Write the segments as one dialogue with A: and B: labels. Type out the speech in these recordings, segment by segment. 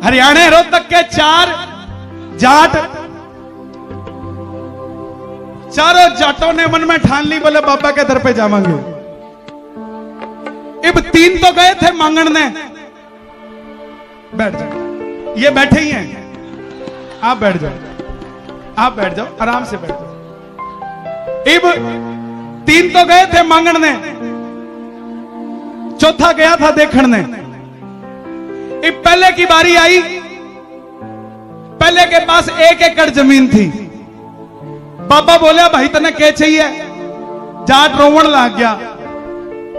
A: हरियाणा रोहतक के 4 जाट, चारों जाटों ने मन में ठान ली, बोले बाबा के दर पे जावांगे। अब 3 तो गए थे मांगने। बैठ जाओ, ये बैठे ही हैं, आप बैठ जाओ, आप बैठ जाओ, आराम से बैठ जाओ। अब 3 तो गए थे मांगने, चौथा गया था देखने। अब पहले की बारी आई, पहले के पास 1 एकड़ जमीन थी। बाबा बोले भाई तने क्या चाहिए? जाट रोवण लग गया,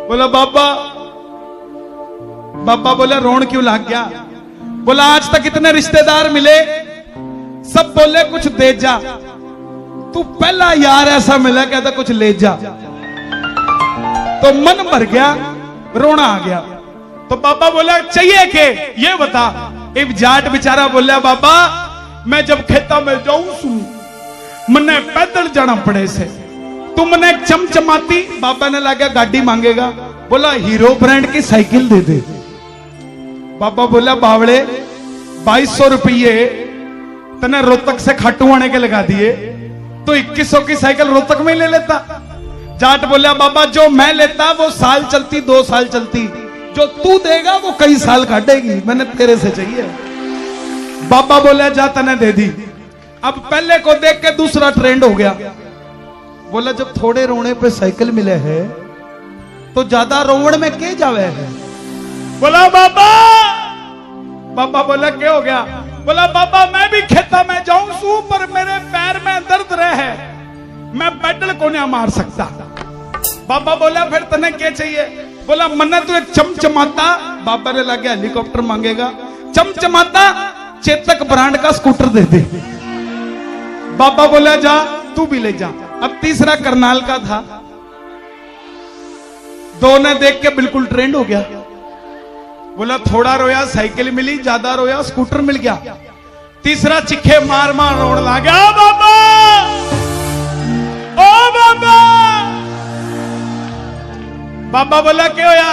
A: बोला बाबा। बाबा बोले रोण क्यों लग गया? बोला आज तक इतने रिश्तेदार मिले, सब बोले कुछ दे जा, तू पहला यार ऐसा मिला कहता कुछ ले जा। तो मन भर गया, रोना आ गया। तो बाबा बोला चाहिए के ये बता। एक जाट बेचारा बोला बाबा मैं जब खेता में जाऊं सू मने पैदल जाना पड़े से, तुमने चमचमाती। बाबा ने लगा गाड़ी मांगेगा, बोला हीरो ब्रांड की साइकिल दे दे। बाबा बोला बावड़े 2200 रुपये तने रोहतक से खाटू आने के लगा दिए, तो 2100 की साइकिल रोहतक में ले लेता। जाट बोला बाबा जो मैं लेता वो साल चलती, 2 साल चलती, जो तू देगा वो कई साल काटेगी, मैंने तेरे से चाहिए। बाबा बोला जा तने दे दी। अब पहले को देख के दूसरा ट्रेंड हो गया, बोला जब थोड़े रोने पे साइकिल मिले है तो ज्यादा रोवण में के जावे है। बोला बाबा। बाबा बोला क्या हो गया? बोला बाबा मैं भी खेता में जाऊं सू पर मेरे पैर में दर्द रहे, मैं पैडल को नहीं मार सकता। बाबा बोला फिर तने क्या चाहिए? बोला मन्ना तू एक चमचमाता। बाबा ने लगा हेलीकॉप्टर मांगेगा, चमचमाता चेतक ब्रांड का स्कूटर दे दे। बाबा बोला जा तू भी ले जा। अब तीसरा करनाल का था, 2 ने देख के बिल्कुल ट्रेंड हो गया। बोला थोड़ा रोया साइकिल मिली, ज्यादा रोया स्कूटर मिल गया। तीसरा चिखे मार मार रोड ला गया, बाबा ओ बाबा। बाबा बोला क्या होया?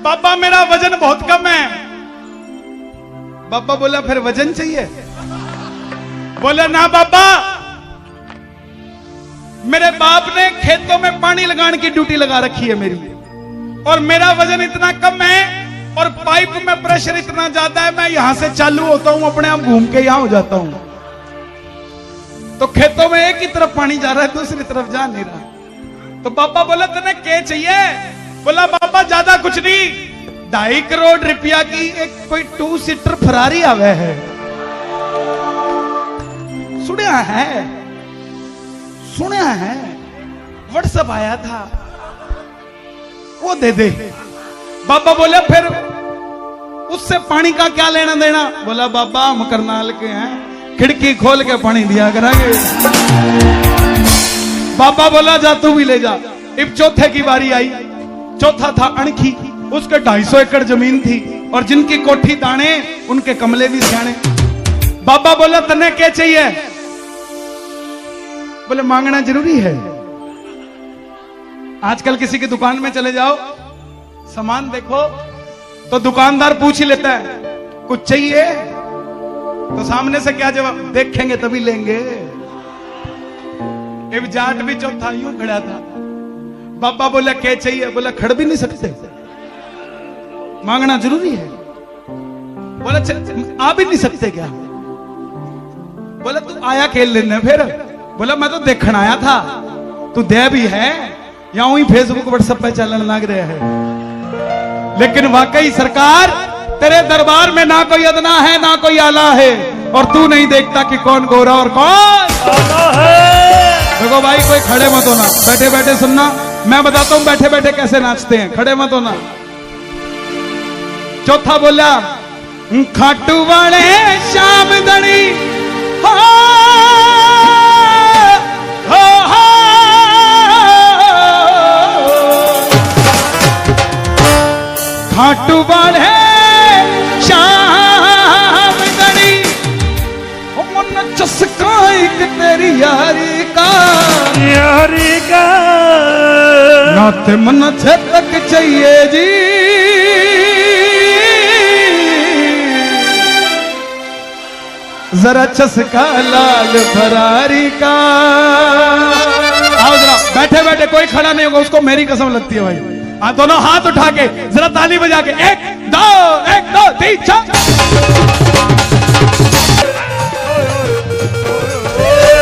A: बाबा मेरा वजन बहुत कम है। बाबा बोला फिर वजन चाहिए? बोला ना बाबा, मेरे बाप ने खेतों में पानी लगाने की ड्यूटी लगा रखी है मेरी, और मेरा वजन इतना कम है और पाइप में प्रेशर इतना ज्यादा है, मैं यहां से चालू होता हूं अपने आप घूम के यहां हो जाता हूं। तो खेतों में एक ही तरफ पानी जा रहा है, दूसरी तरफ जा नहीं रहा। तो बाबा बोला तने क्या चाहिए? बोला बाबा ज्यादा कुछ नहीं, 2.5 करोड़ रुपया की एक कोई 2 सीटर फरारी आवे है, सुनिया है, सुनिया है, व्हाट्सएप आया था, वो दे दे। बाबा बोले फिर उससे पानी का क्या लेना देना? बोला बाबा हम करनाल के हैं, खिड़की खोल के पानी दिया करेंगे। बाबा बोला जा तू भी ले जा। अब चौथे की बारी आई, चौथा था अणखी, उसके 250 एकड़ जमीन थी और जिनकी कोठी दाने उनके कमले भी सियाने। बाबा बोला तने क्या चाहिए? बोले मांगना जरूरी है। आजकल किसी की दुकान में चले जाओ, सामान देखो तो दुकानदार पूछ ही लेता है कुछ चाहिए, तो सामने से क्या जवाब? देखेंगे तभी लेंगे। एक जाट भी चौथा यूं खड़ा था। बाबा बोला क्या चाहिए? बोला खड़ भी नहीं सकते, मांगना जरूरी है। बोला आ भी नहीं सकते क्या? बोला तू आया खेल लेने फिर? बोला मैं तो देखना आया था, तू दे भी है या वही फेसबुक व्हाट्सएप पे चलने लग रहे हैं। लेकिन वाकई सरकार तेरे दरबार में ना कोई अदना है ना कोई आला है, और तू नहीं देखता कि कौन गोरा और कौन काला है। देखो भाई कोई खड़े मत होना, बैठे बैठे सुनना, मैं बताता हूं बैठे बैठे कैसे नाचते हैं, खड़े मत होना। चौथा बोला खाटू वाले श्याम दड़ी हो, हो, हो, खाटू वाले श्याम दड़ी मन चस्का एक तेरी यारी का,
B: यारी का
A: नाते मन तक चाहिए जी, जरा चस्का लाल फरारी का। आओ जरा, बैठे बैठे कोई खड़ा नहीं होगा, उसको मेरी कसम लगती है भाई। हाँ, दोनों हाथ उठा के जरा ताली बजा के, 1 2 3 4।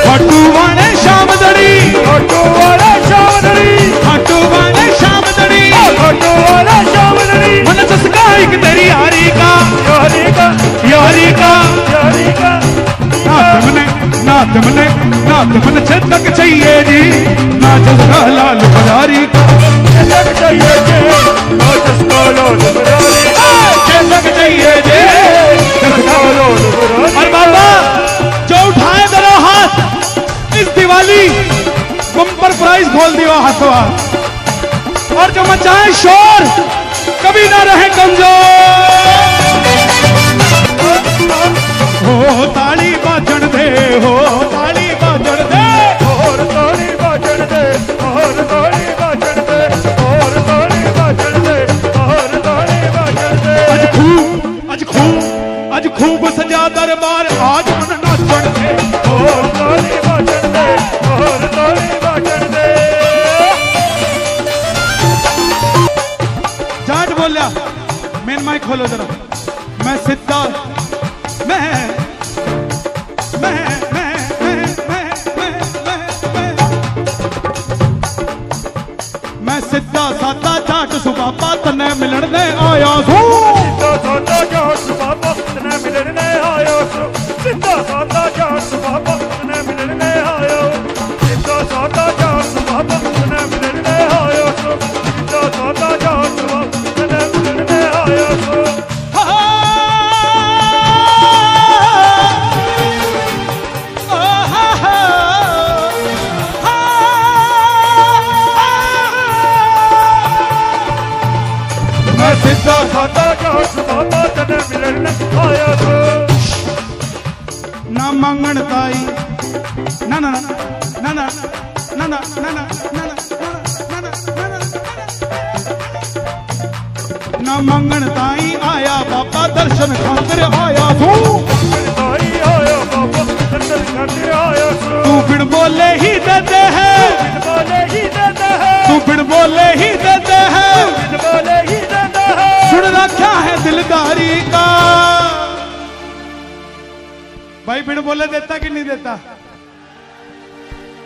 A: खाटू वाणे शाम दड़ी,
B: खाटू वाला शाम दड़ी,
A: खाटू वाणे शाम दड़ी,
B: खाटू वाला शाम दड़ी।
A: मन चस्का एक तेरी यारी का,
B: यारी का,
A: यारी का।
B: यारी का।
A: ना तुमने छेदक चाहिए जी, ना चस्का लाल फरारी का।
B: छेदक चाहिए जी, ना चस्का लाल फरारी का।
A: छेदक चाहिए जी,
B: चस्का लाल फरारी का।
A: और बाबा जो उठाए दोनों हाथ इस दिवाली बम्पर प्राइज खोल दिया हाथों हाथ, और जो मचाए शोर कभी ना रहे कमजोर। हो ताली बाजण दे, हो ताली बाजण दे,
B: और ताली बाजण दे, और ताली बाजण दे, और ताली बाजण दे, और ताली बाजण दे।
A: आज खूब सजा दरबार, आज मन नाचण दे।
B: और ताली बाजण दे, और ताली बाजण दे।
A: जाट बोलिया, मेन माइक खोलो जरा। मैं सीधा मैं सिद्धा साधा जाट सुबाबा तने मिलण ने आया सू।
B: सिद्धा साधा जाट सुबाबा तने मिलण ने आया सू। सिद्धा साधा जाट सुबाबा तने मिलण ने आया। सिद्धा साधा जाट सुबाबा तने मिलण ने आया सू। सिद्धा साधा जाट सुबाबा तने मिलण ने आया सू। सिद्धा साधा जाट सुबाबा तने मिलण ने आया सू।
A: ना मंगण ताई, ना ना ना ना ना ना ना ना ना ना मंगण ताई आया बाबा दर्शन खातिर आया तू।
B: ताई आया बाबा दर्शन खातिर आया सू।
A: तू बिन बोले ही देते हैं,
B: बिन बोले ही देते हैं,
A: तू बिन बोले ही देते हैं,
B: बिन बोले ही देते हैं।
A: सुन रखा है दिलदारी का। भाई बिन बोले देता कि नहीं देता?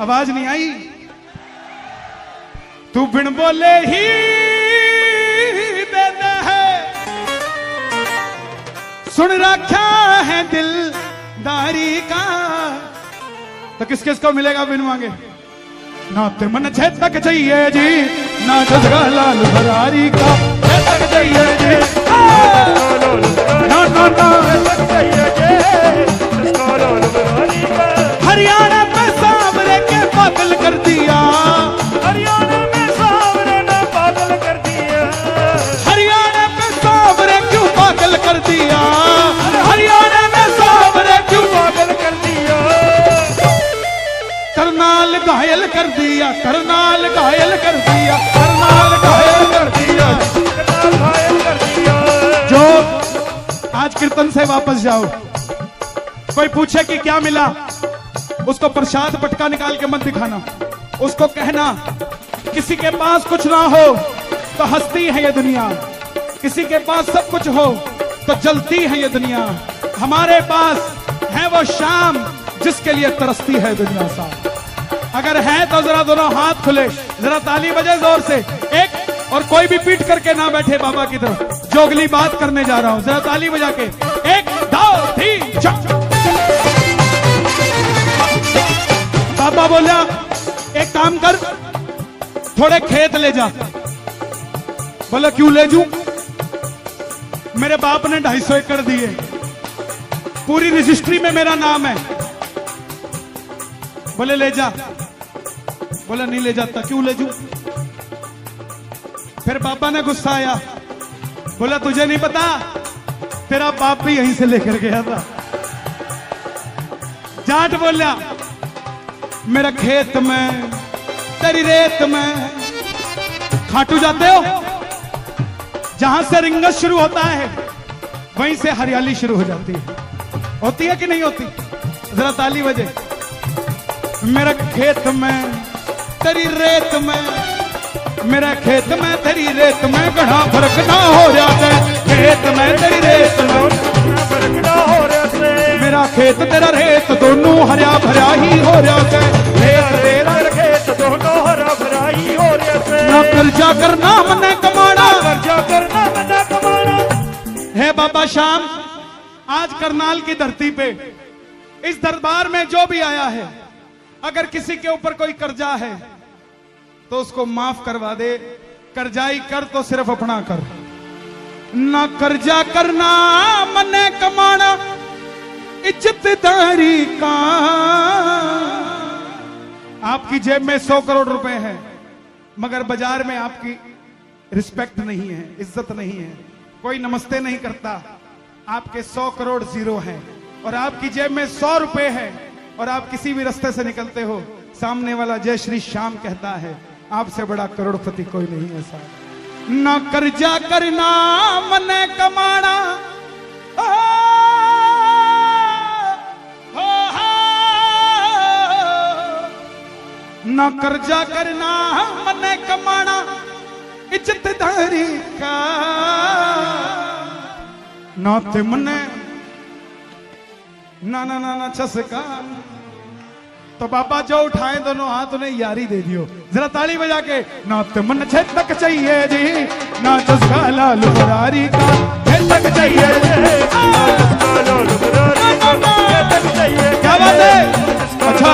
A: आवाज नहीं आई? तू बिन बोले ही देता है, सुन रखा है दिलदारी का। तो किस किस को मिलेगा बिन मांगे? ना तिमन छेदक चाहिए जी, ना चस्का लाल फरारी का। छेदक चाहिए जी, ना ना ना। हरियाणा में सांवरे के पागल कर दिया,
B: हरियाणा में सांवरे ने पागल कर दिया।
A: हरियाणा में सांवरे क्यों पागल कर दिया, हरियाणा में सांवरे क्यों
B: पागल कर दिया।
A: करनाल घायल कर दिया, करनाल घायल कर दिया, करनाल घायल कर दिया,
B: घायल कर दिया।
A: जो आज कीर्तन से वापस जाओ, कोई पूछे कि क्या मिला, उसको प्रसाद पटका निकाल के मत दिखाना। उसको कहना किसी के पास कुछ ना हो तो हंसती है ये दुनिया, किसी के पास सब कुछ हो तो जलती है ये दुनिया। हमारे पास है वो शाम जिसके लिए तरसती है दुनिया साहब। अगर है तो जरा दोनों हाथ खुले, जरा ताली बजे जोर से। एक और कोई भी पीट करके ना बैठे बाबा की तरफ, जो अगली बात करने जा रहा हूं, जरा ताली बजा के 1 2 3 4। बाबा बोला एक काम कर, थोड़े खेत ले जा। बोला क्यों ले जू? मेरे बाप ने 250 एकड़ दिए, पूरी रजिस्ट्री में मेरा नाम है। बोले ले जा। बोला नहीं ले जाता। क्यों ले जू? फिर पापा ने गुस्सा आया, बोला तुझे नहीं पता, तेरा बाप भी यहीं से लेकर गया था। जाट बोला मेरा खेत में तेरी रेत में। खाटू जाते हो? जहां से रिंगस शुरू होता है वहीं से हरियाली शुरू हो जाती है। होती है कि नहीं होती? जरा ताली बजे। मेरा खेत में तेरी रेत में, मेरा खेत में तेरी रेत में घना फर्क ना हो जाता है। खेत में तेरी रेत में
B: फर्क ना हो रहा,
A: मेरा खेत तेरा रेत दोनों हरा भरा ही हो जाता है।
B: तेरा खेत दोनों हरा भरा ही हो रहा।
A: ना कर्जा करना मने कमाना,
B: कर्जा करना मना कमाना।
A: है बाबा श्याम, आज करनाल की धरती पे इस दरबार में जो भी आया है, अगर किसी के ऊपर कोई कर्जा है तो उसको माफ करवा दे। कर्जाई कर तो सिर्फ अपना कर, ना कर्जा करना मने कमाना इज्जतदारी का। आपकी जेब में 100 करोड़ रुपए है, मगर बाजार में आपकी रिस्पेक्ट नहीं है, इज्जत नहीं है, कोई नमस्ते नहीं करता। आपके 100 करोड़ जीरो हैं और आपकी जेब में 100 रुपए है और आप किसी भी रास्ते से निकलते हो, सामने वाला जय श्री श्याम कहता है। आपसे बड़ा करोड़पति कोई नहीं है साहब। ना कर्जा करना मने कमाना, ना कर्जा करना मने कमाना इज्जतदारी का। ना ते मने ना ना ना ना चसका। तो बाबा जो उठाए दोनों हाथ उन्हें यारी दे दियो। जरा ताली बजा के। ना ते मन छेदक चाहिए जी, ना चसका लाल मुरारी का। छेदक चाहिए जी, क्या बात है? अच्छा,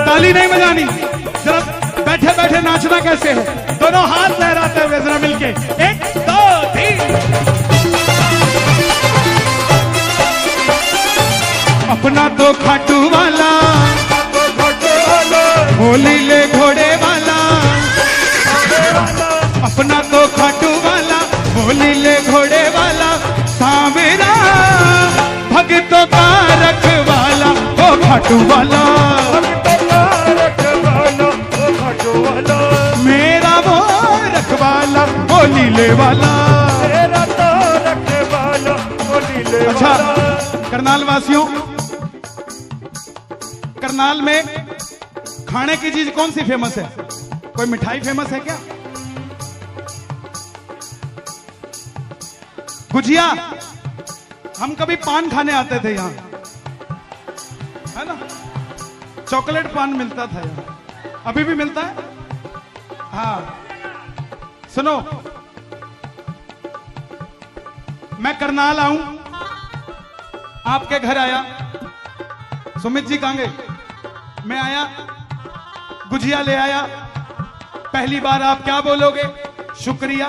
A: ताली नहीं बजानी, जरा बैठे बैठे नाचना कैसे है? दोनों हाथ लहराते हुए जरा मिलके 1 2 3। अपना तो खाटू वाला, होली ले घोड़े वाला। अपना तो खाटू वाला, होली ले घोड़े वाला। सामेरा भक्तों का रखवाला, ओ खाटू वाला। मेरा वो रखवाला, होली ले वाला। अच्छा करनाल वासियों, करनाल में खाने की चीज कौन सी फेमस है? कोई मिठाई फेमस है क्या? गुजिया। हम कभी पान खाने आते थे यहां, है ना? चॉकलेट पान मिलता था यहां, अभी भी मिलता है। हाँ सुनो, मैं करनाल आऊं, आपके घर आया, सुमित जी कहां गए? मैं आया, गुजिया ले आया। पहली बार आप क्या बोलोगे? शुक्रिया।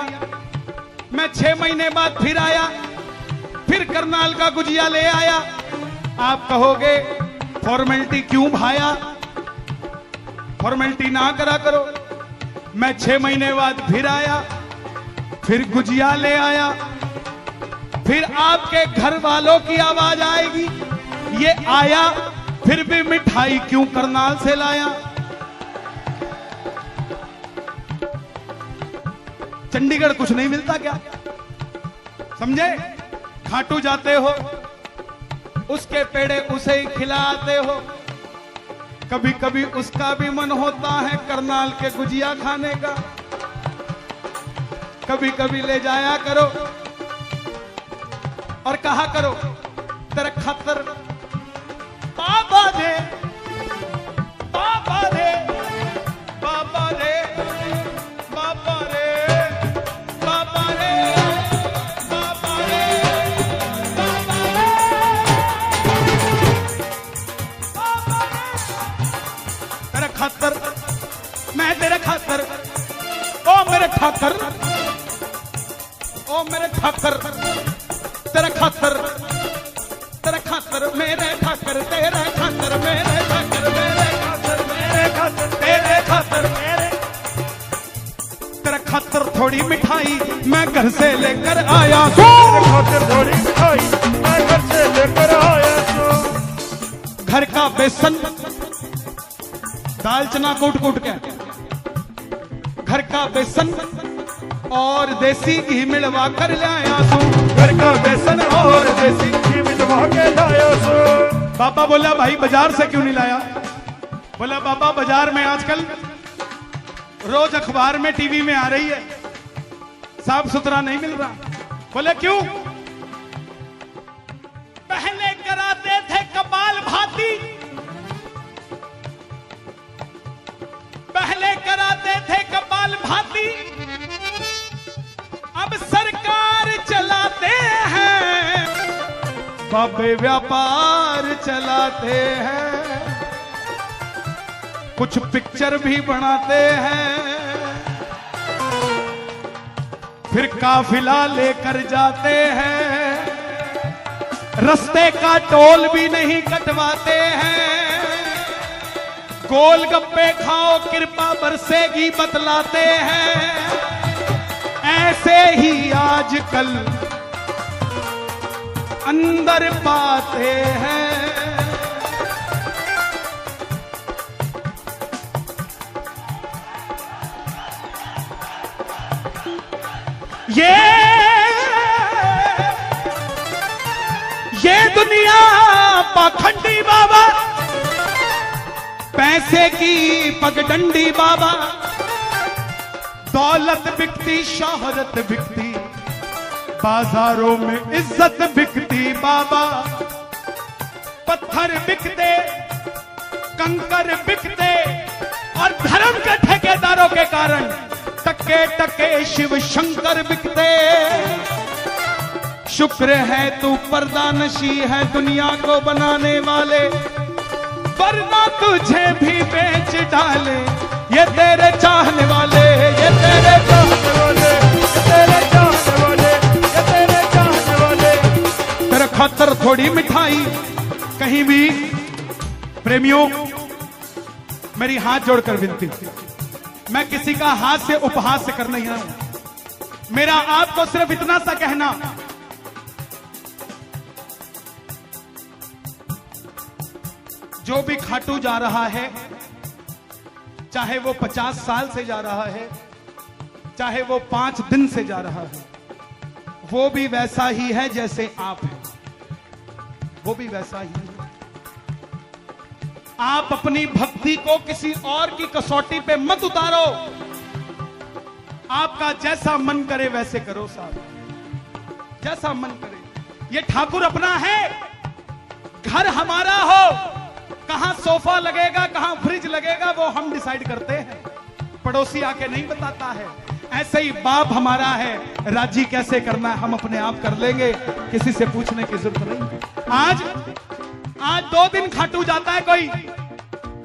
A: मैं 6 महीने बाद फिर आया, फिर करनाल का गुजिया ले आया। आप कहोगे फॉर्मेलिटी क्यों भाया? फॉर्मेलिटी ना करा करो। मैं 6 महीने बाद फिर आया, फिर गुजिया ले आया। फिर आपके घर वालों की आवाज आएगी, ये आया फिर भी मिठाई क्यों करनाल से लाया? चंडीगढ़ कुछ नहीं मिलता क्या? समझे? खाटू जाते हो, उसके पेड़े उसे ही खिलाते हो। कभी कभी उसका भी मन होता है करनाल के गुजिया खाने का। कभी कभी ले जाया करो और कहा करो तेरे खातर बाबा दे, बाबा दे, बाबा दे, बाबा रे, बाबा रे, बाबा रे, बाबा रे, तेरे खातर, मैं तेरे खातर, ओ मेरे ठाकर, ओ मेरे ठाकर, तेरे खातर, तेरे खातर, मेरे ठाकर, तेरे खातर, मेरे ठाकर, मेरे खातर, मेरे खातर, तेरे खातर, मेरे तेरे खातर थोड़ी मिठाई मैं घर से लेकर आया।
B: तेरे खातर थोड़ी मिठाई मैं घर से लेकर आया।
A: घर का बेसन दाल चना कूट कूट के, घर का बेसन और देसी घी मिलवा कर लाया तू, घर का बेसन और देसी
B: घी मिलवा के लाया सो।
A: बाबा बोला भाई बाजार से क्यों नहीं लाया? बोला बाबा बाजार में आजकल रोज अखबार में टीवी में आ रही है, साफ सुथरा नहीं मिल रहा। बोले क्यों? पहले कराते थे कपाल भाती, पहले कराते थे कपाल भाती, अब सरकार चलाते हैं, बाबे व्यापार चलाते हैं, कुछ पिक्चर भी बनाते हैं, फिर काफिला लेकर जाते हैं, रास्ते का टोल भी नहीं कटवाते हैं, गोलगप्पे खाओ कृपा बरसेगी बतलाते हैं, ऐसे ही आजकल अंदर पाते हैं। ये दुनिया पाखंडी बाबा, पैसे की पगडंडी बाबा, दौलत बिकती शोहरत बिकती, बाजारों में इज्जत बिकती बाबा, पत्थर बिकते कंकर बिकते, और धर्म के ठेकेदारों के कारण टके टके शिव शंकर बिकते। शुक्र है तू पर्दानशी है दुनिया को बनाने वाले, वरना तुझे भी बेच डाले ये तेरे चाहने वाले, ये तेरे चाहने वाले, ये तेरे चाहने वाले, ये तेरे चाहने वाले। तेरे खातर थोड़ी मिठाई कहीं भी। प्रेमियों, मेरी हाथ जोड़कर विनती, मैं किसी का हाथ से उपहास कर नहीं रहा हूं। मेरा आपको सिर्फ इतना सा कहना, जो भी खाटू जा रहा है, चाहे वो 50 साल से जा रहा है, चाहे वो 5 दिन से जा रहा है, वो भी वैसा ही है जैसे आप हैं, वो भी वैसा ही है। आप अपनी भक्ति को किसी और की कसौटी पे मत उतारो, आपका जैसा मन करे वैसे करो साहब, जैसा मन करे। ये ठाकुर अपना है, घर हमारा हो, कहां सोफा लगेगा कहां फ्रिज लगेगा वो हम डिसाइड करते हैं, पड़ोसी आके नहीं बताता है। ऐसे ही बाप हमारा है, राजी कैसे करना है हम अपने आप कर लेंगे, किसी से पूछने की जरूरत नहीं। आज 2 दिन खाटू जाता है कोई,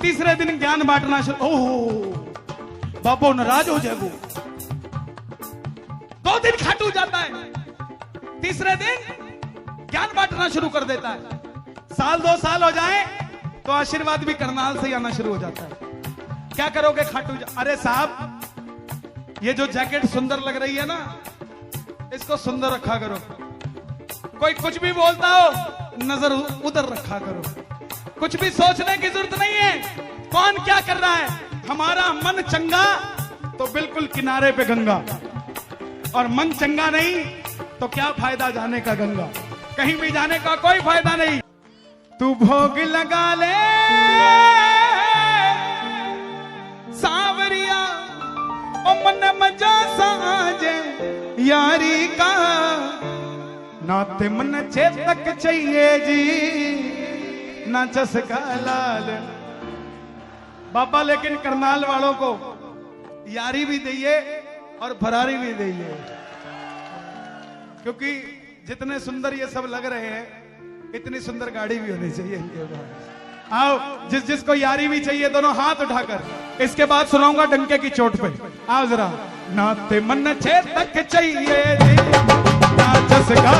A: तीसरे दिन ज्ञान बांटना शुरू, ओह बाबू नाराज हो जाए वो। 2 दिन खाटू जाता है, तीसरे दिन ज्ञान बांटना शुरू कर देता है। साल 2 साल हो जाए तो आशीर्वाद भी करनाल से आना शुरू हो जाता है। क्या करोगे खाटू? अरे साहब, ये जो जैकेट सुंदर लग रही है ना, इसको सुंदर रखा करो। कोई कुछ भी बोलता हो, नजर उधर रखा करो, कुछ भी सोचने की जरूरत नहीं है कौन क्या कर रहा है। हमारा मन चंगा तो बिल्कुल किनारे पे गंगा, और मन चंगा नहीं तो क्या फायदा जाने का गंगा, कहीं भी जाने का कोई फायदा नहीं। तू भोग लगा ले सावरिया, ओ मन मजा साजे यारी का, नाते मन चेतक चाहिए जी, ना चसका लाल। बाबा लेकिन करनाल वालों को यारी भी दइए और फरारी भी दइए, क्योंकि जितने सुंदर ये सब लग रहे हैं, इतनी सुंदर गाड़ी भी होनी चाहिए इनके पास। आओ, जिसको यारी भी चाहिए दोनों हाथ उठाकर, इसके बाद सुनाऊंगा डंके की चोट पे। आओ जरा। नाते मन चेतक चाहिए जी, ना चसका